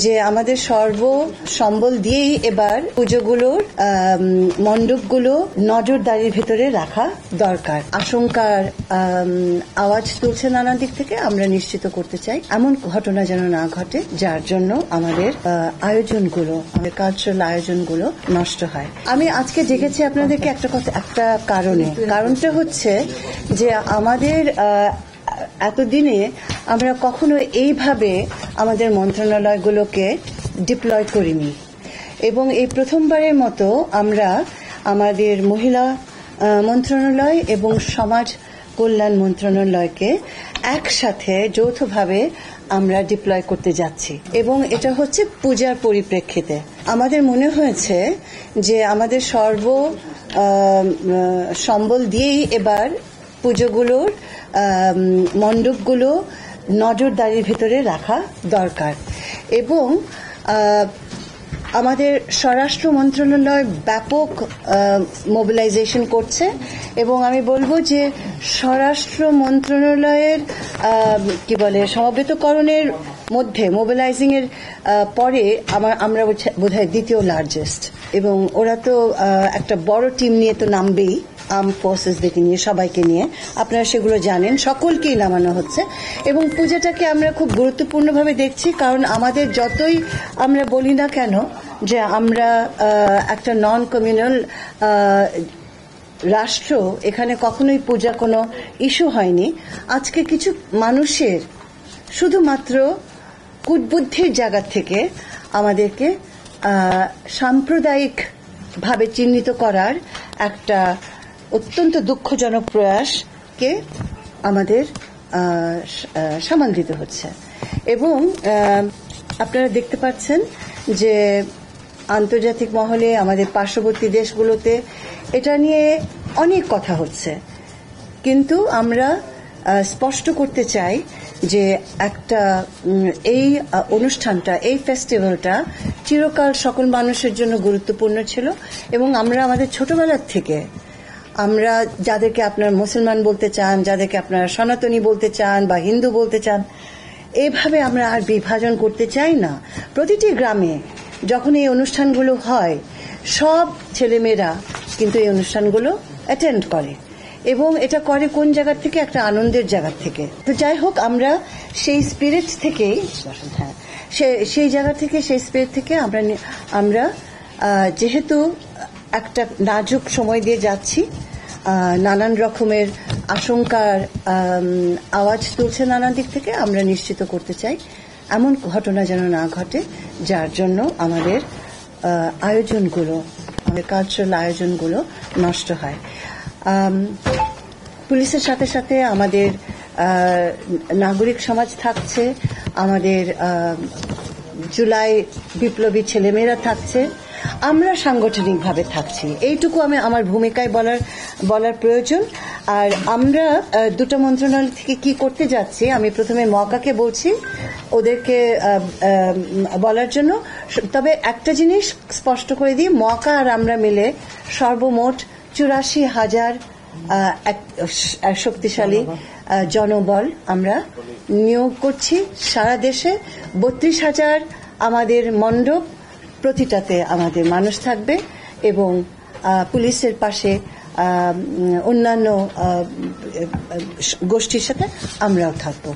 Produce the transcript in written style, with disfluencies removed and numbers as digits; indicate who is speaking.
Speaker 1: যে আমাদের সর্ব সম্বল দিয়েই এবার পুজোগুলোর মণ্ডপগুলো নজরদারির ভেতরে রাখা দরকার। আশঙ্কার আওয়াজ তুলছে নানা দিক থেকে, আমরা নিশ্চিত করতে চাই এমন ঘটনা যেন না ঘটে যার জন্য আমাদের আয়োজনগুলো, আমাদের কালচারাল আয়োজনগুলো নষ্ট হয়। আমি আজকে ডেকেছি আপনাদেরকে একটা কারণটা হচ্ছে যে আমাদের এতদিনে আমরা কখনো এইভাবে আমাদের মন্ত্রণালয়গুলোকে ডিপ্লয় করিনি, এবং এই প্রথমবারের মতো আমরা আমাদের মহিলা মন্ত্রণালয় এবং সমাজ কল্যাণ মন্ত্রণালয়কে একসাথে যৌথভাবে আমরা ডিপ্লয় করতে যাচ্ছি, এবং এটা হচ্ছে পূজার পরিপ্রেক্ষিতে। আমাদের মনে হয়েছে যে আমাদের সর্ব সম্বল দিয়েই এবার পুজোগুলোর মণ্ডপগুলো নজরদারির ভেতরে রাখা দরকার, এবং আমাদের স্বরাষ্ট্র মন্ত্রণালয় ব্যাপক মোবিলাইজেশন করছে, এবং আমি বলবো যে স্বরাষ্ট্র মন্ত্রণালয়ের সমবেতকরণের মধ্যে মোবিলাইজিং এর পরে আমরা বোধহয় দ্বিতীয় লার্জেস্ট, এবং ওরা তো একটা বড় টিম নিয়ে তো নামবেই, আর্ম ফোর্সেসদেরকে নিয়ে, সবাইকে নিয়ে, আপনারা সেগুলো জানেন, সকলকেই নামানো হচ্ছে। এবং পূজাটাকে আমরা খুব গুরুত্বপূর্ণভাবে দেখছি, কারণ আমাদের যতই আমরা বলি না কেন যে আমরা একটা নন কমিউনাল রাষ্ট্র, এখানে কখনোই পূজা কোনো ইস্যু হয়নি। আজকে কিছু মানুষের শুধুমাত্র কুটবুদ্ধির জায়গা থেকে আমাদেরকে সাম্প্রদায়িক ভাবে চিহ্নিত করার একটা অত্যন্ত দুঃখজনক প্রয়াসকে আমাদের সামাল দিতে হচ্ছে। এবং আপনারা দেখতে পাচ্ছেন যে আন্তর্জাতিক মহলে, আমাদের পার্শ্ববর্তী দেশগুলোতে এটা নিয়ে অনেক কথা হচ্ছে, কিন্তু আমরা স্পষ্ট করতে চাই যে এই অনুষ্ঠানটা, এই ফেস্টিভ্যালটা চিরকাল সকল মানুষের জন্য গুরুত্বপূর্ণ ছিল, এবং আমরা আমাদের ছোটবেলার থেকে আমরা যাদেরকে আপনার মুসলমান বলতে চান, যাদেরকে আপনারা সনাতনী বলতে চান বা হিন্দু বলতে চান, এভাবে আমরা আর বিভাজন করতে চাই না। প্রতিটি গ্রামে যখন এই অনুষ্ঠানগুলো হয়, সব ছেলেমেয়েরা কিন্তু এই অনুষ্ঠানগুলো অ্যাটেন্ড করে, এবং এটা করে কোন জায়গা থেকে? একটা আনন্দের জায়গা থেকে। তো যাই হোক, আমরা সেই স্পিরিট থেকেই, সেই জায়গা থেকে, সেই স্পিরিট থেকে আমরা যেহেতু একটা নাজুক সময় দিয়ে যাচ্ছি, নানান রকমের আশঙ্কার আওয়াজ তুলছে নানা দিক থেকে, আমরা নিশ্চিত করতে চাই এমন ঘটনা যেন না ঘটে যার জন্য আমাদের আয়োজনগুলো, আমাদের কালচারাল আয়োজনগুলো নষ্ট হয়। পুলিশের সাথে সাথে আমাদের নাগরিক সমাজ থাকছে, আমাদের জুলাই বিপ্লবী ছেলেমেয়েরা থাকছে, আমরা সাংগঠনিকভাবে থাকছি। এইটুকু আমার ভূমিকায় বলার প্রয়োজন। আর আমরা দুটো মন্ত্রণালয় থেকে কি করতে যাচ্ছি, আমি প্রথমে মকাকে বলছি ওদেরকে বলার জন্য। তবে একটা জিনিস স্পষ্ট করে দিই, মকা আর আমরা মিলে সর্বমোট 84,000 শক্তিশালী জনবল আমরা নিয়োগ করছি সারা দেশে। 32,000 আমাদের মণ্ডপ, প্রতিটাতে আমাদের মানুষ থাকবে, এবং পুলিশের পাশে অন্যান্য গোষ্ঠীর সাথে আমরাও থাকবো।